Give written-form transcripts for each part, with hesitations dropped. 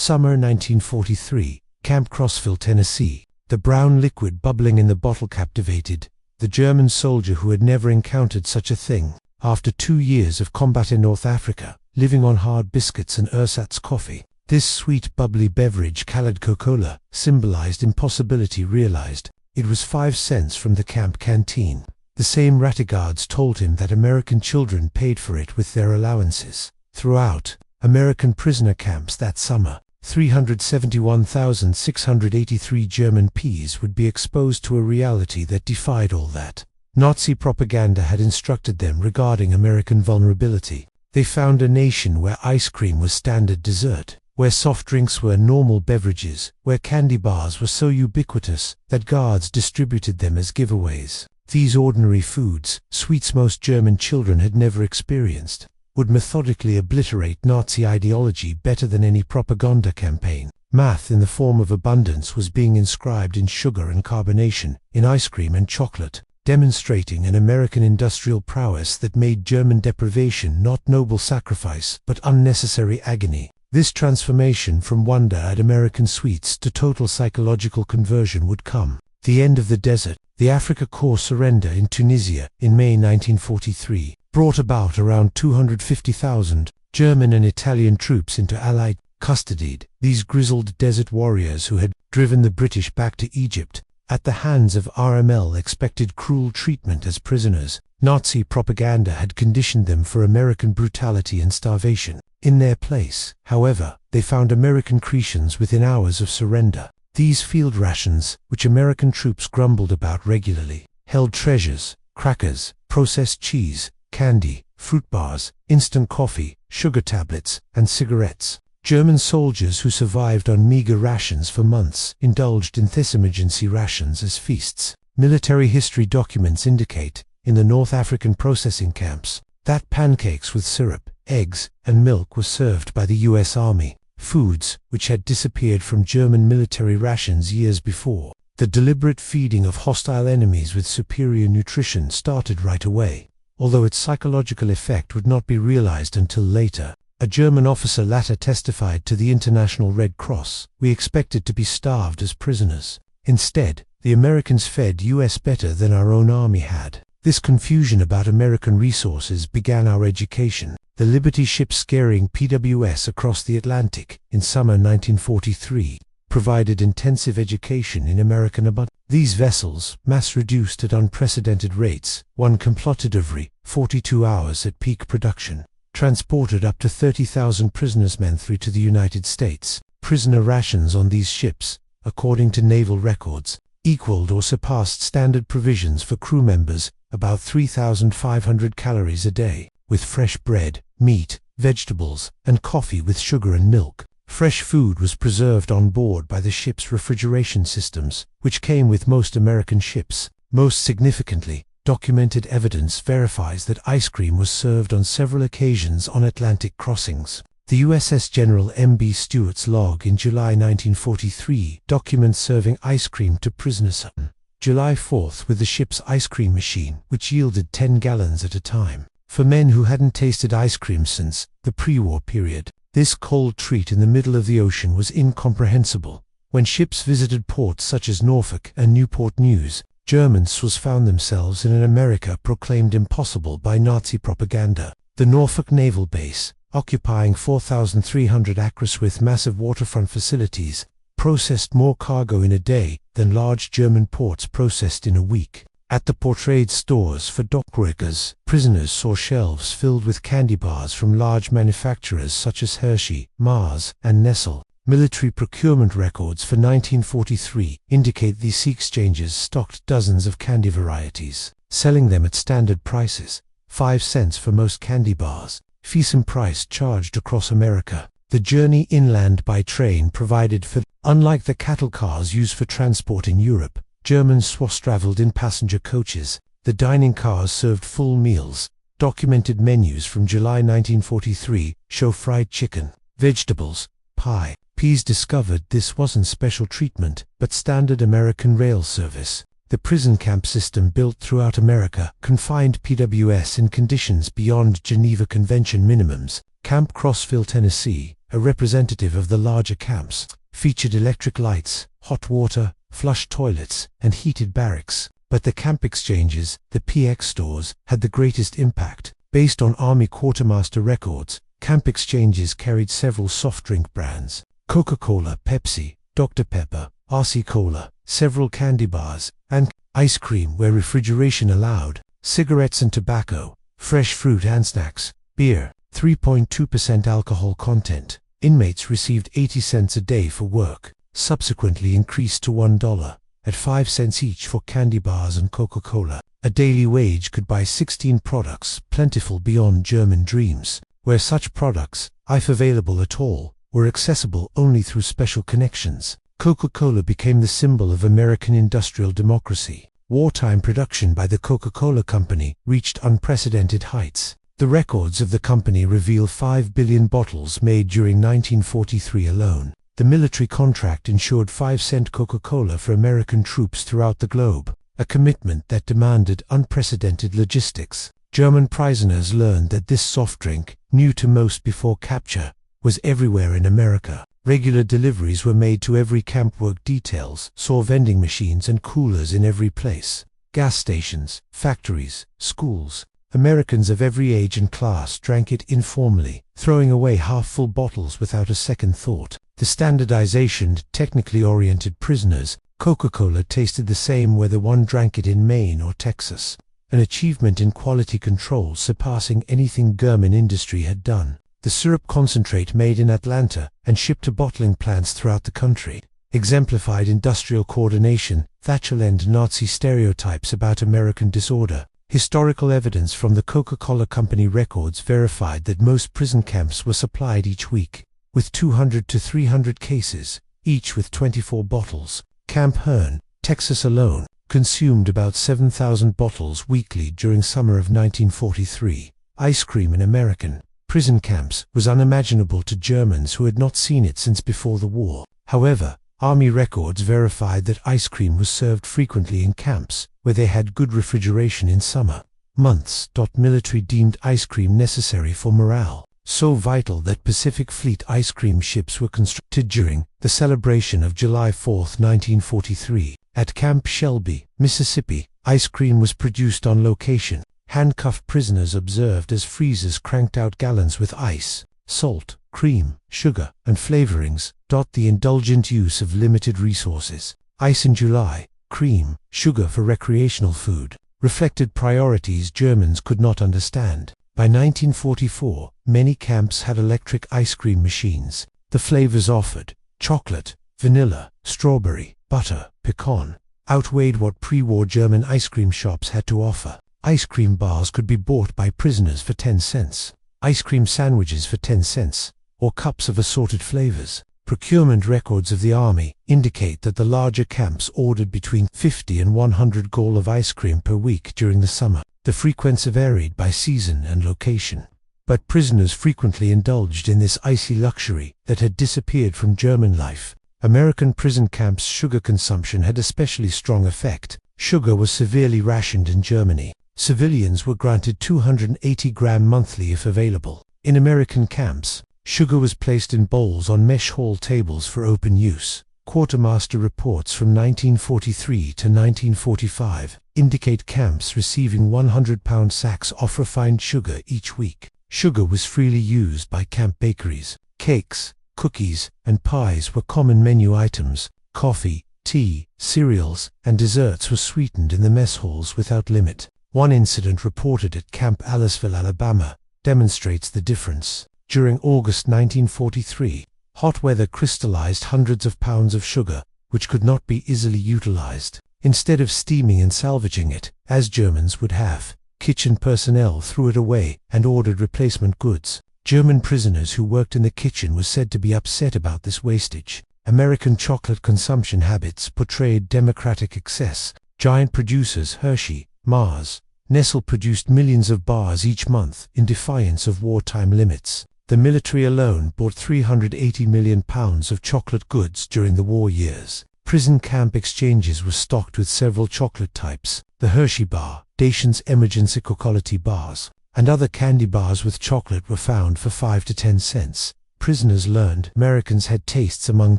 Summer 1943, Camp Crossville, Tennessee. The brown liquid bubbling in the bottle captivated the German soldier who had never encountered such a thing. After 2 years of combat in North Africa, living on hard biscuits and ersatz coffee, this sweet bubbly beverage, called Coca-Cola, symbolized impossibility realized. It was 5 cents from the camp canteen. The same ratiguards told him that American children paid for it with their allowances. Throughout American prisoner camps that summer, 371,683 German POWs would be exposed to a reality that defied all that. Nazi propaganda had instructed them regarding American vulnerability. They found a nation where ice cream was standard dessert, where soft drinks were normal beverages, where candy bars were so ubiquitous that guards distributed them as giveaways. These ordinary foods, sweets most German children had never experienced, would methodically obliterate Nazi ideology better than any propaganda campaign. Math in the form of abundance was being inscribed in sugar and carbonation, in ice cream and chocolate, demonstrating an American industrial prowess that made German deprivation not noble sacrifice but unnecessary agony. This transformation from wonder at American sweets to total psychological conversion would come. The end of the desert, the Afrika Korps surrender in Tunisia in May 1943, brought about around 250,000 German and Italian troops into Allied custody. These grizzled desert warriors who had driven the British back to Egypt at the hands of RML expected cruel treatment as prisoners. Nazi propaganda had conditioned them for American brutality and starvation. In their place, however, they found American Cretians within hours of surrender. These field rations, which American troops grumbled about regularly, held treasures, crackers, processed cheese, candy, fruit bars, instant coffee, sugar tablets, and cigarettes. German soldiers who survived on meager rations for months indulged in this emergency rations as feasts. Military history documents indicate, in the North African processing camps, that pancakes with syrup, eggs, and milk were served by the U.S. Army, foods which had disappeared from German military rations years before. The deliberate feeding of hostile enemies with superior nutrition started right away, although its psychological effect would not be realized until later. A German officer later testified to the International Red Cross, "We expected to be starved as prisoners. Instead, the Americans fed us better than our own army had." This confusion about American resources began our education. The Liberty ship scaring PWS across the Atlantic in summer 1943 provided intensive education in American abundance. These vessels, mass-reduced at unprecedented rates, one completed every 42 hours at peak production, transported up to 30,000 prisoners men through to the United States. Prisoner rations on these ships, according to naval records, equaled or surpassed standard provisions for crew members, about 3,500 calories a day, with fresh bread, meat, vegetables, and coffee with sugar and milk. Fresh food was preserved on board by the ship's refrigeration systems, which came with most American ships. Most significantly, documented evidence verifies that ice cream was served on several occasions on Atlantic crossings. The USS General M.B. Stewart's log in July 1943 documents serving ice cream to prisoners on July 4th with the ship's ice cream machine, which yielded 10 gallons at a time. For men who hadn't tasted ice cream since the pre-war period, this cold treat in the middle of the ocean was incomprehensible. When ships visited ports such as Norfolk and Newport News, Germans found themselves in an America proclaimed impossible by Nazi propaganda. The Norfolk Naval Base, occupying 4,300 acres with massive waterfront facilities, processed more cargo in a day than large German ports processed in a week. At the portrayed stores for dock workers, prisoners saw shelves filled with candy bars from large manufacturers such as Hershey, Mars, and Nestle. Military procurement records for 1943 indicate these sea exchanges stocked dozens of candy varieties, selling them at standard prices, 5 cents for most candy bars, feesome price charged across America. The journey inland by train provided for, unlike the cattle cars used for transport in Europe, German SWATs traveled in passenger coaches. The dining cars served full meals. Documented menus from July 1943 show fried chicken, vegetables, pie. Pease discovered this wasn't special treatment, but standard American rail service. The prison camp system built throughout America confined PWS in conditions beyond Geneva Convention minimums. Camp Crossville, Tennessee, a representative of the larger camps, featured electric lights, hot water, flush toilets, and heated barracks. But the camp exchanges, the PX stores, had the greatest impact. Based on Army Quartermaster records, camp exchanges carried several soft drink brands: Coca-Cola, Pepsi, Dr. Pepper, RC Cola, several candy bars, and ice cream where refrigeration allowed, cigarettes and tobacco, fresh fruit and snacks, beer, 3.2% alcohol content. Inmates received 80 cents a day for work, subsequently increased to $1, at 5 cents each for candy bars and Coca-Cola. A daily wage could buy 16 products, plentiful beyond German dreams, where such products, if available at all, were accessible only through special connections. Coca-Cola became the symbol of American industrial democracy. Wartime production by the Coca-Cola Company reached unprecedented heights. The records of the company reveal 5 billion bottles made during 1943 alone. The military contract ensured 5-cent Coca-Cola for American troops throughout the globe, a commitment that demanded unprecedented logistics. German prisoners learned that this soft drink, new to most before capture, was everywhere in America. Regular deliveries were made to every camp. Work details saw vending machines and coolers in every place. Gas stations, factories, schools. Americans of every age and class drank it informally, throwing away half-full bottles without a second thought. The standardization, technically oriented prisoners, Coca-Cola tasted the same whether one drank it in Maine or Texas, an achievement in quality control surpassing anything German industry had done. The syrup concentrate made in Atlanta and shipped to bottling plants throughout the country exemplified industrial coordination, Thatcherland Nazi stereotypes about American disorder. Historical evidence from the Coca-Cola Company records verified that most prison camps were supplied each week with 200 to 300 cases, each with 24 bottles. Camp Hearn, Texas alone, consumed about 7,000 bottles weekly during summer of 1943. Ice cream in American prison camps was unimaginable to Germans who had not seen it since before the war. However, Army records verified that ice cream was served frequently in camps, where they had good refrigeration in summer months. Military deemed ice cream necessary for morale, so vital that Pacific Fleet ice cream ships were constructed during the celebration of July 4, 1943. At Camp Shelby, Mississippi, ice cream was produced on location. Handcuffed prisoners observed as freezers cranked out gallons with ice, salt, cream, sugar, and flavorings. The indulgent use of limited resources, ice in July, cream, sugar for recreational food, reflected priorities Germans could not understand. By 1944, many camps had electric ice cream machines. The flavors offered, chocolate, vanilla, strawberry, butter, pecan, outweighed what pre-war German ice cream shops had to offer. Ice cream bars could be bought by prisoners for 10 cents, ice cream sandwiches for 10 cents, or cups of assorted flavors. Procurement records of the Army indicate that the larger camps ordered between 50 and 100 gall of ice cream per week during the summer. The frequency varied by season and location, but prisoners frequently indulged in this icy luxury that had disappeared from German life. American prison camps' sugar consumption had especially strong effect. Sugar was severely rationed in Germany. Civilians were granted 280 gram monthly if available. In American camps, sugar was placed in bowls on mesh hall tables for open use. Quartermaster reports from 1943 to 1945 indicate camps receiving 100-pound sacks of refined sugar each week. Sugar was freely used by camp bakeries. Cakes, cookies, and pies were common menu items. Coffee, tea, cereals, and desserts were sweetened in the mess halls without limit. One incident reported at Camp Aliceville, Alabama, demonstrates the difference. During August 1943, hot weather crystallized hundreds of pounds of sugar, which could not be easily utilized. Instead of steaming and salvaging it, as Germans would have, kitchen personnel threw it away and ordered replacement goods. German prisoners who worked in the kitchen were said to be upset about this wastage. American chocolate consumption habits portrayed democratic excess. Giant producers Hershey, Mars, Nestle produced millions of bars each month in defiance of wartime limits. The military alone bought 380 million pounds of chocolate goods during the war years. Prison camp exchanges were stocked with several chocolate types. The Hershey bar, Dacian's Emergency Quality bars, and other candy bars with chocolate were found for 5 to 10 cents. prisoners learned Americans had tastes among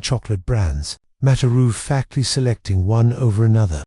chocolate brands, matter-of factly selecting one over another.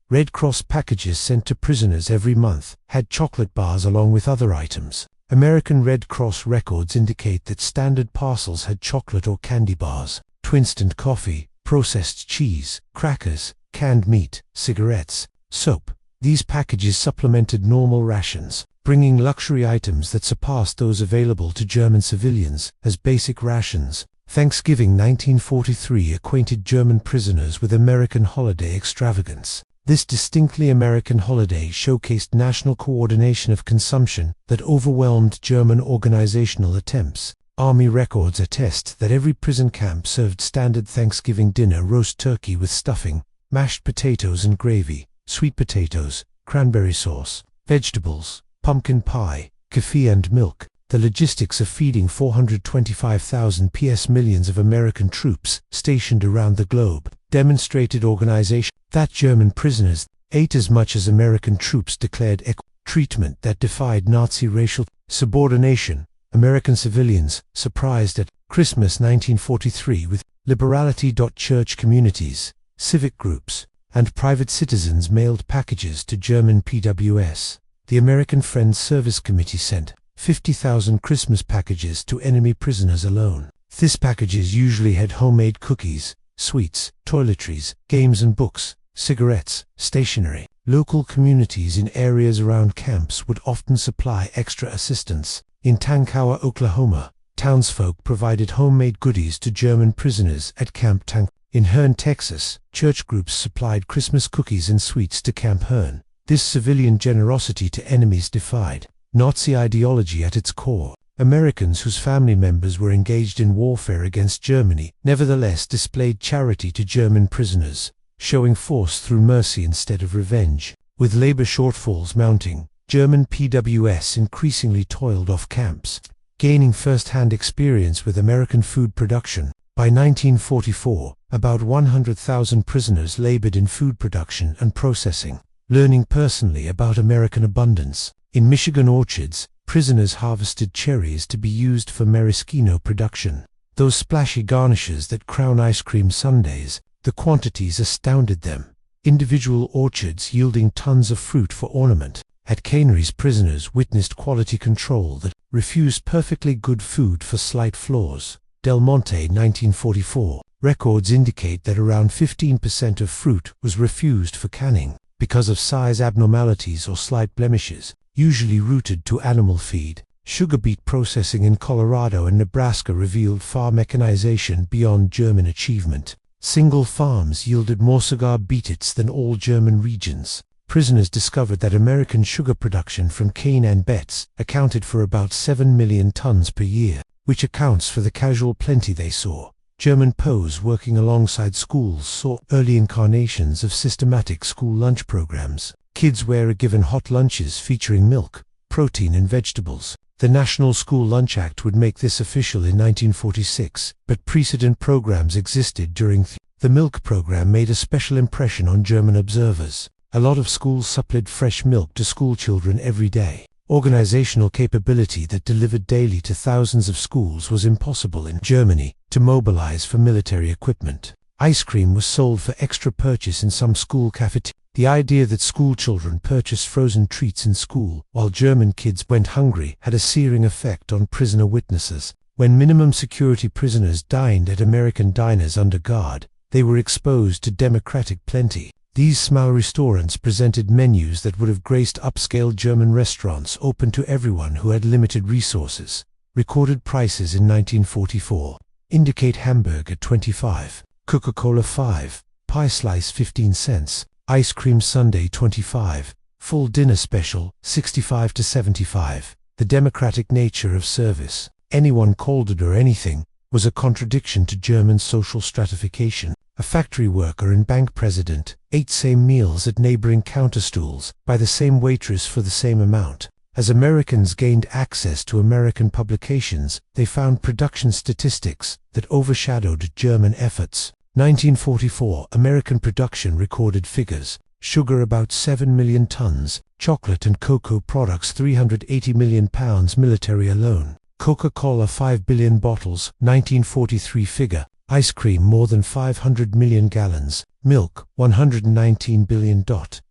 Red Cross packages sent to prisoners every month had chocolate bars along with other items. American Red Cross records indicate that standard parcels had chocolate or candy bars, instant coffee, processed cheese, crackers, canned meat, cigarettes, soap. These packages supplemented normal rations, bringing luxury items that surpassed those available to German civilians as basic rations. Thanksgiving 1943 acquainted German prisoners with American holiday extravagance. This distinctly American holiday showcased national coordination of consumption that overwhelmed German organizational attempts. Army records attest that every prison camp served standard Thanksgiving dinner: roast turkey with stuffing, mashed potatoes and gravy, sweet potatoes, cranberry sauce, vegetables, pumpkin pie, coffee and milk. The logistics of feeding 425,000 PS millions of American troops stationed around the globe demonstrated organization. That German prisoners ate as much as American troops declared equal treatment that defied Nazi racial subordination. American civilians, surprised at Christmas 1943 with liberality. Church communities, civic groups, and private citizens mailed packages to German POWs. The American Friends Service Committee sent 50,000 Christmas packages to enemy prisoners alone. These packages usually had homemade cookies, sweets, toiletries, games and books, cigarettes, stationery. Local communities in areas around camps would often supply extra assistance. In Tankawa, Oklahoma, townsfolk provided homemade goodies to German prisoners at Camp Tank. In Hearne, Texas, church groups supplied Christmas cookies and sweets to Camp Hearne. This civilian generosity to enemies defied Nazi ideology at its core. Americans whose family members were engaged in warfare against Germany nevertheless displayed charity to German prisoners, showing force through mercy instead of revenge. With labor shortfalls mounting, German POWs increasingly toiled off camps, gaining first-hand experience with American food production. By 1944, about 100,000 prisoners labored in food production and processing, learning personally about American abundance. In Michigan orchards, prisoners harvested cherries to be used for maraschino production, those splashy garnishes that crown ice cream sundaes. The quantities astounded them. Individual orchards yielding tons of fruit for ornament. At canneries, prisoners witnessed quality control that refused perfectly good food for slight flaws. Del Monte 1944. Records indicate that around 15% of fruit was refused for canning because of size abnormalities or slight blemishes, usually rooted to animal feed. Sugar beet processing in Colorado and Nebraska revealed far mechanization beyond German achievement. Single farms yielded more cigar beets than all German regions. Prisoners discovered that American sugar production from cane and bets accounted for about 7 million tons per year, which accounts for the casual plenty they saw. German POWs working alongside schools saw early incarnations of systematic school lunch programs. Kids were given hot lunches featuring milk, protein and vegetables. The National School Lunch Act would make this official in 1946, but precedent programs existed during the milk program made a special impression on German observers. A lot of schools supplied fresh milk to school children every day. Organizational capability that delivered daily to thousands of schools was impossible in Germany to mobilize for military equipment. Ice cream was sold for extra purchase in some school cafeterias. The idea that school children purchased frozen treats in school while German kids went hungry had a searing effect on prisoner witnesses. When minimum security prisoners dined at American diners under guard, they were exposed to democratic plenty. These small restaurants presented menus that would have graced upscale German restaurants open to everyone who had limited resources. Recorded prices in 1944 indicate hamburger 25, Coca-Cola 5, pie slice 15 cents, ice cream sundae 25, full dinner special 65 to 75. The democratic nature of service, anyone called it or anything, was a contradiction to German social stratification. A factory worker and bank president ate same meals at neighboring counter stools by the same waitress for the same amount. As Americans gained access to American publications, they found production statistics that overshadowed German efforts. 1944 American production recorded figures: sugar about 7 million tons, chocolate and cocoa products 380 million pounds, military alone. Coca-Cola 5 billion bottles, 1943 figure. Ice cream more than 500 million gallons. Milk, 119 billion.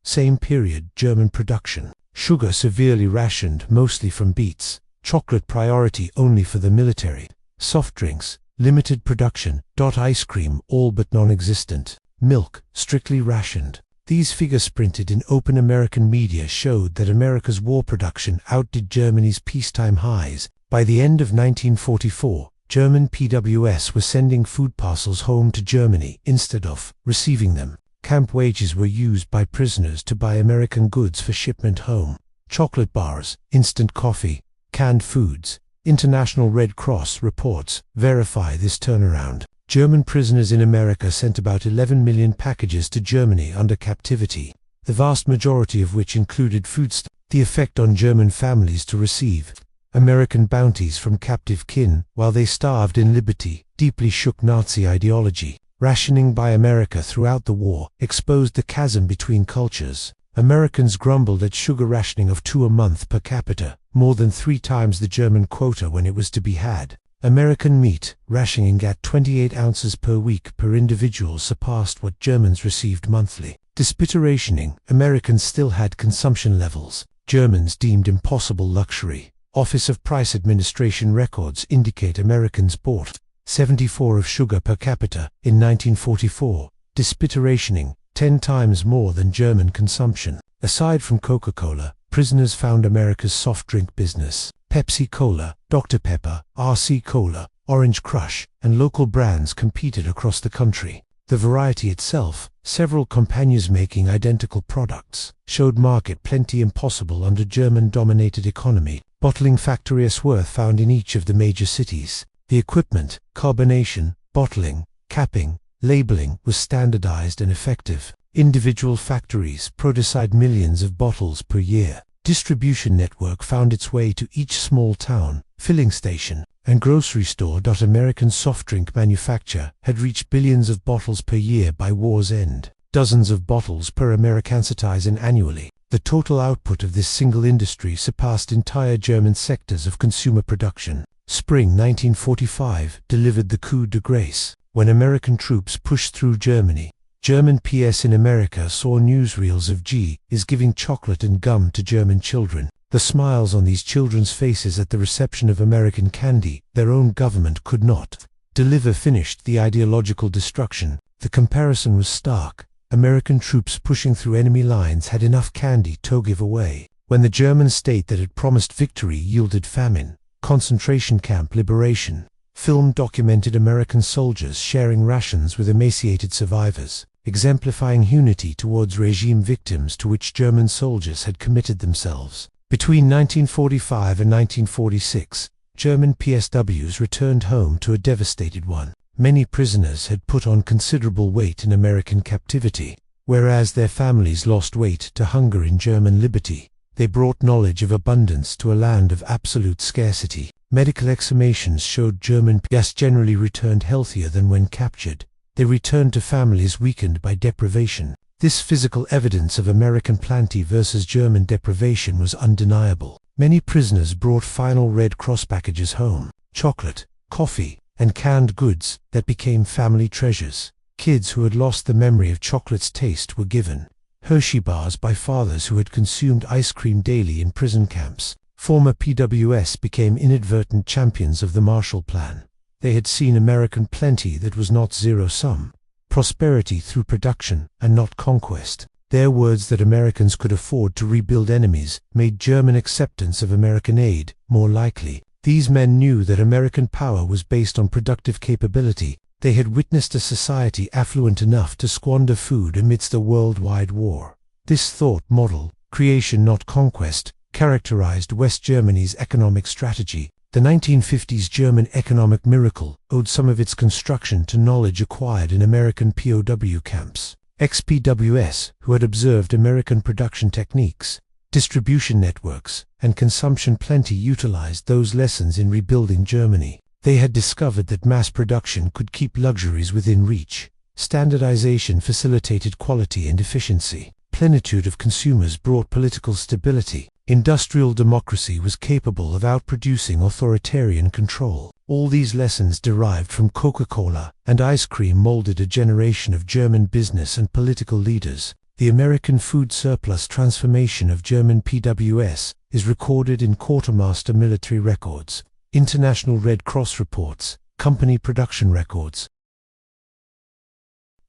Same period, German production. Sugar severely rationed, mostly from beets. Chocolate priority only for the military. Soft drinks, limited production. Ice cream, all but non-existent. Milk, strictly rationed. These figures printed in open American media showed that America's war production outdid Germany's peacetime highs. By the end of 1944, German POWs were sending food parcels home to Germany instead of receiving them. Camp wages were used by prisoners to buy American goods for shipment home. Chocolate bars, instant coffee, canned foods. International Red Cross reports verify this turnaround. German prisoners in America sent about 11 million packages to Germany under captivity, the vast majority of which included foodstuffs. The effect on German families to receive American bounties from captive kin while they starved in liberty deeply shook Nazi ideology. Rationing by America throughout the war exposed the chasm between cultures. Americans grumbled at sugar rationing of 2 a month per capita, more than 3 times the German quota when it was to be had. American meat rationing at 28 ounces per week per individual surpassed what Germans received monthly. Despite rationing, Americans still had consumption levels Germans deemed impossible luxury. Office of Price Administration records indicate Americans bought 74 of sugar per capita in 1944, despite rationing, 10 times more than German consumption. Aside from Coca-Cola, prisoners found America's soft drink business. Pepsi Cola, Dr. Pepper, RC Cola, Orange Crush, and local brands competed across the country. The variety itself, several companies making identical products, showed market plenty impossible under German-dominated economy. Bottling factories were found in each of the major cities. The equipment, carbonation, bottling, capping, labeling was standardized and effective. Individual factories produced millions of bottles per year. Distribution network found its way to each small town, filling station, and grocery store. American soft drink manufacture had reached billions of bottles per year by war's end. Dozens of bottles per American citizen annually. The total output of this single industry surpassed entire German sectors of consumer production. Spring 1945 delivered the coup de grace, when American troops pushed through Germany. German PS in America saw newsreels of G is giving chocolate and gum to German children. The smiles on these children's faces at the reception of American candy their own government could not deliver finished the ideological destruction. The comparison was stark. American troops pushing through enemy lines had enough candy to give away. When the German state that had promised victory yielded famine, concentration camp liberation. Film documented American soldiers sharing rations with emaciated survivors, exemplifying unity towards regime victims to which German soldiers had committed themselves. Between 1945 and 1946, German PSWs returned home to a devastated one. Many prisoners had put on considerable weight in American captivity, whereas their families lost weight to hunger in German liberty. They brought knowledge of abundance to a land of absolute scarcity. Medical exhumations showed German POWs generally returned healthier than when captured. They returned to families weakened by deprivation. This physical evidence of American plenty versus German deprivation was undeniable. Many prisoners brought final Red Cross packages home, chocolate, coffee, and canned goods that became family treasures. Kids who had lost the memory of chocolate's taste were given Hershey bars by fathers who had consumed ice cream daily in prison camps. Former POWs became inadvertent champions of the Marshall Plan. They had seen American plenty that was not zero-sum, prosperity through production and not conquest. Their words that Americans could afford to rebuild enemies made German acceptance of American aid more likely. These men knew that American power was based on productive capability. They had witnessed a society affluent enough to squander food amidst a worldwide war. This thought model, creation not conquest, characterized West Germany's economic strategy. The 1950s German economic miracle owed some of its construction to knowledge acquired in American POW camps. Ex-POWs who had observed American production techniques, distribution networks, and consumption plenty utilized those lessons in rebuilding Germany. They had discovered that mass production could keep luxuries within reach. Standardization facilitated quality and efficiency. Plenitude of consumers brought political stability. Industrial democracy was capable of outproducing authoritarian control. All these lessons derived from Coca-Cola and ice cream molded a generation of German business and political leaders. The American food surplus transformation of German PWS is recorded in quartermaster military records, International Red Cross reports, company production records,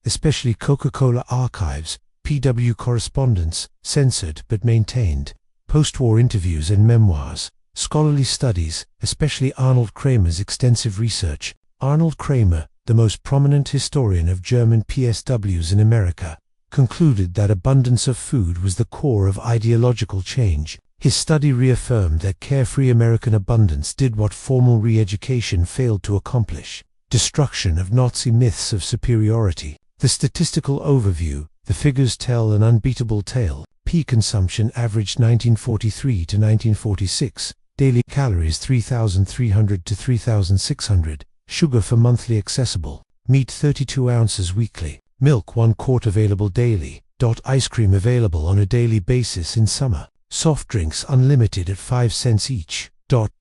especially Coca-Cola archives, PW correspondence, censored but maintained, post-war interviews and memoirs, scholarly studies, especially Arnold Kramer's extensive research. Arnold Kramer, the most prominent historian of German PSWs in America, concluded that abundance of food was the core of ideological change. His study reaffirmed that carefree American abundance did what formal re-education failed to accomplish: destruction of Nazi myths of superiority. The statistical overview: the figures tell an unbeatable tale. Pea consumption averaged 1943 to 1946, daily calories 3,300 to 3,600, sugar for monthly accessible, meat 32 ounces weekly, milk 1 quart available daily, ice cream available on a daily basis in summer, soft drinks unlimited at 5 cents each,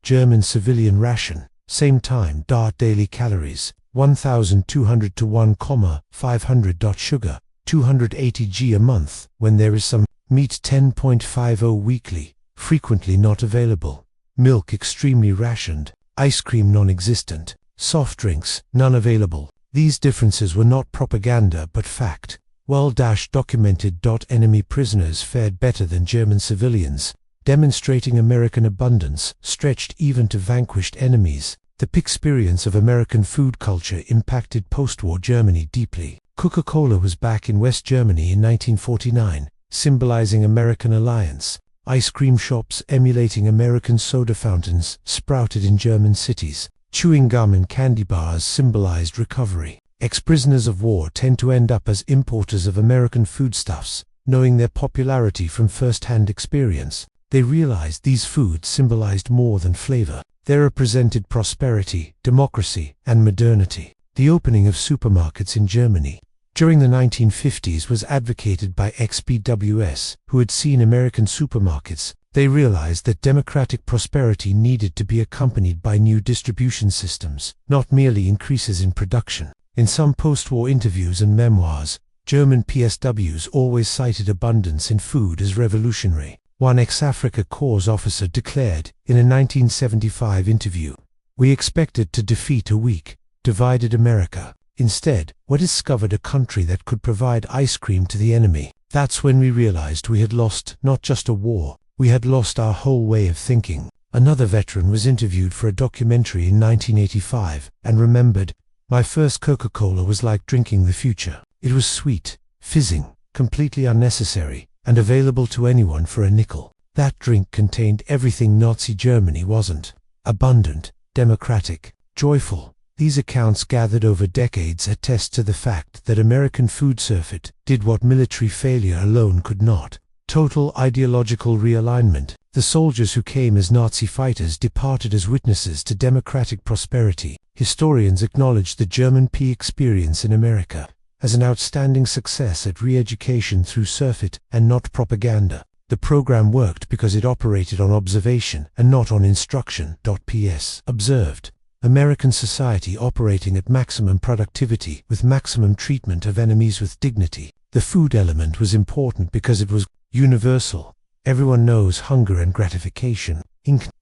German civilian ration, same time, daily calories 1,200 to 1,500, sugar 280 g a month, when there is some, meat 10.50 weekly, frequently not available, milk extremely rationed, ice cream non-existent, soft drinks none available. These differences were not propaganda but fact. Well-documented. Enemy prisoners fared better than German civilians, demonstrating American abundance stretched even to vanquished enemies. The experience of American food culture impacted post-war Germany deeply. Coca-Cola was back in West Germany in 1949, symbolizing American alliance. Ice cream shops emulating American soda fountains sprouted in German cities. Chewing gum and candy bars symbolized recovery. Ex-prisoners of war tend to end up as importers of American foodstuffs, knowing their popularity from first-hand experience. They realized these foods symbolized more than flavor. They represented prosperity, democracy, and modernity. The opening of supermarkets in Germany during the 1950s was advocated by ex-PWS, who had seen American supermarkets. They realized that democratic prosperity needed to be accompanied by new distribution systems, not merely increases in production. In some post-war interviews and memoirs, German PSWs always cited abundance in food as revolutionary. One ex-Africa Corps officer declared in a 1975 interview, "We expected to defeat a weak, divided America. Instead, we discovered a country that could provide ice cream to the enemy. That's when we realized we had lost not just a war, we had lost our whole way of thinking." Another veteran was interviewed for a documentary in 1985 and remembered, "My first Coca-Cola was like drinking the future. It was sweet, fizzing, completely unnecessary, and available to anyone for a nickel. That drink contained everything Nazi Germany wasn't: abundant, democratic, joyful." These accounts gathered over decades attest to the fact that American food surfeit did what military failure alone could not: total ideological realignment. The soldiers who came as Nazi fighters departed as witnesses to democratic prosperity. Historians acknowledge the German P experience in America as an outstanding success at re-education through surfeit and not propaganda. The program worked because it operated on observation and not on instruction. PS observed American society operating at maximum productivity with maximum treatment of enemies with dignity. The food element was important because it was universal. Everyone knows hunger and gratification.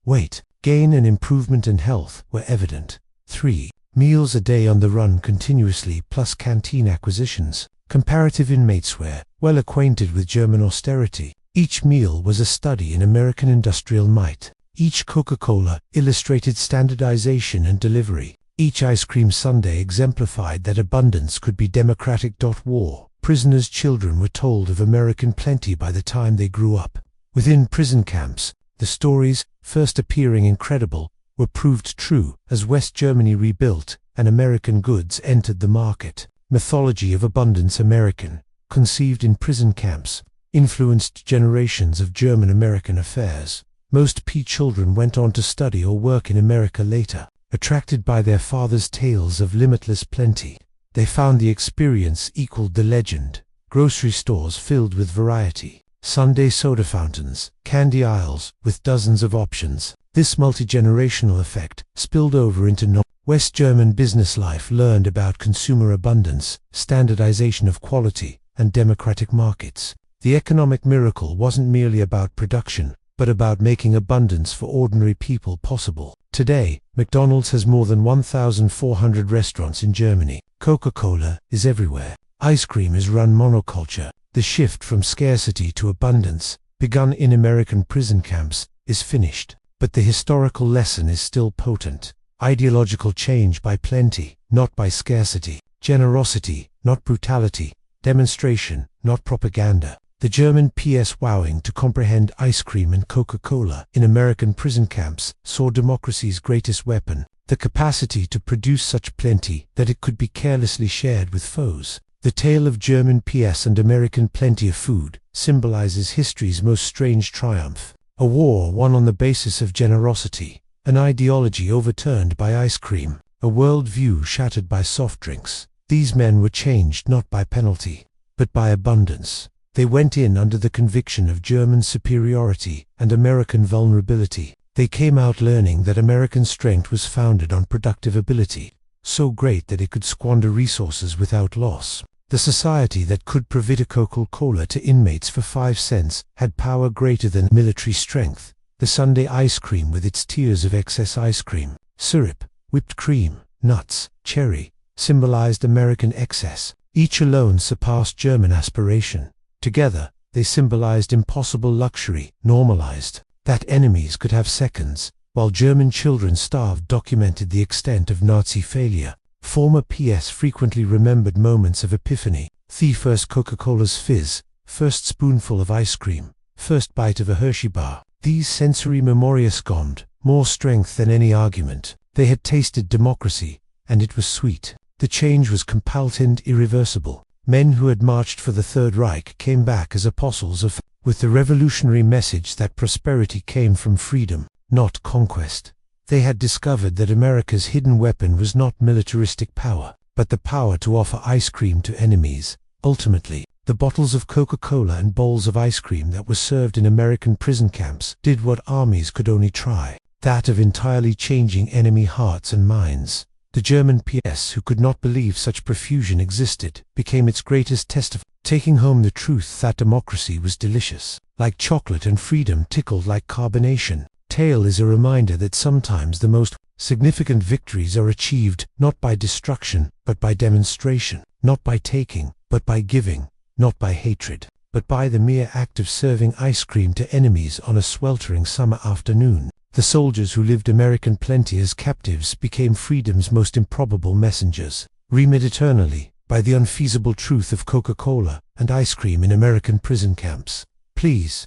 Weight gain and improvement in health were evident. 3 meals a day on the run continuously plus canteen acquisitions. Comparative inmates were well acquainted with German austerity. Each meal was a study in American industrial might. Each Coca-Cola illustrated standardization and delivery. Each ice cream sundae exemplified that abundance could be democratic. War prisoners' children were told of American plenty by the time they grew up. Within prison camps, the stories, first appearing incredible, were proved true as West Germany rebuilt and American goods entered the market. Mythology of abundance American, conceived in prison camps, influenced generations of German-American affairs. Most P children went on to study or work in America later, attracted by their fathers' tales of limitless plenty. They found the experience equaled the legend. Grocery stores filled with variety, Sunday soda fountains, candy aisles, with dozens of options. This multi-generational effect spilled over into West German business life learned about consumer abundance, standardization of quality, and democratic markets. The economic miracle wasn't merely about production, but about making abundance for ordinary people possible. Today, McDonald's has more than 1,400 restaurants in Germany. Coca-Cola is everywhere. Ice cream is run monoculture. The shift from scarcity to abundance, begun in American prison camps, is finished. But the historical lesson is still potent. Ideological change by plenty, not by scarcity. Generosity, not brutality. Demonstration, not propaganda. The German PS wowing to comprehend ice cream and Coca-Cola in American prison camps saw democracy's greatest weapon, the capacity to produce such plenty that it could be carelessly shared with foes. The tale of German PS and American plenty of food symbolizes history's most strange triumph. A war won on the basis of generosity, an ideology overturned by ice cream, a world-view shattered by soft drinks. These men were changed not by penalty, but by abundance. They went in under the conviction of German superiority and American vulnerability. They came out learning that American strength was founded on productive ability, so great that it could squander resources without loss. The society that could provide a Coca-Cola to inmates for 5 cents had power greater than military strength. The Sunday ice cream with its tiers of excess ice cream, syrup, whipped cream, nuts, cherry, symbolized American excess. Each alone surpassed German aspiration. Together, they symbolized impossible luxury, normalized. That enemies could have seconds, while German children starved documented the extent of Nazi failure. Former PS frequently remembered moments of epiphany. The first Coca-Cola's fizz, first spoonful of ice cream, first bite of a Hershey bar. These sensory memoria scommed, more strength than any argument. They had tasted democracy, and it was sweet. The change was compulsive and irreversible. Men who had marched for the Third Reich came back as apostles of, with the revolutionary message that prosperity came from freedom, not conquest. They had discovered that America's hidden weapon was not militaristic power, but the power to offer ice cream to enemies. Ultimately, the bottles of Coca-Cola and bowls of ice cream that were served in American prison camps did what armies could only try, that of entirely changing enemy hearts and minds. The German PS, who could not believe such profusion existed, became its greatest test of taking home the truth that democracy was delicious, like chocolate, and freedom tickled like carbonation. Tale is a reminder that sometimes the most significant victories are achieved not by destruction, but by demonstration, not by taking, but by giving, not by hatred, but by the mere act of serving ice cream to enemies on a sweltering summer afternoon. The soldiers who lived American plenty as captives became freedom's most improbable messengers, remade eternally by the unfeasible truth of Coca-Cola and ice cream in American prison camps. Please,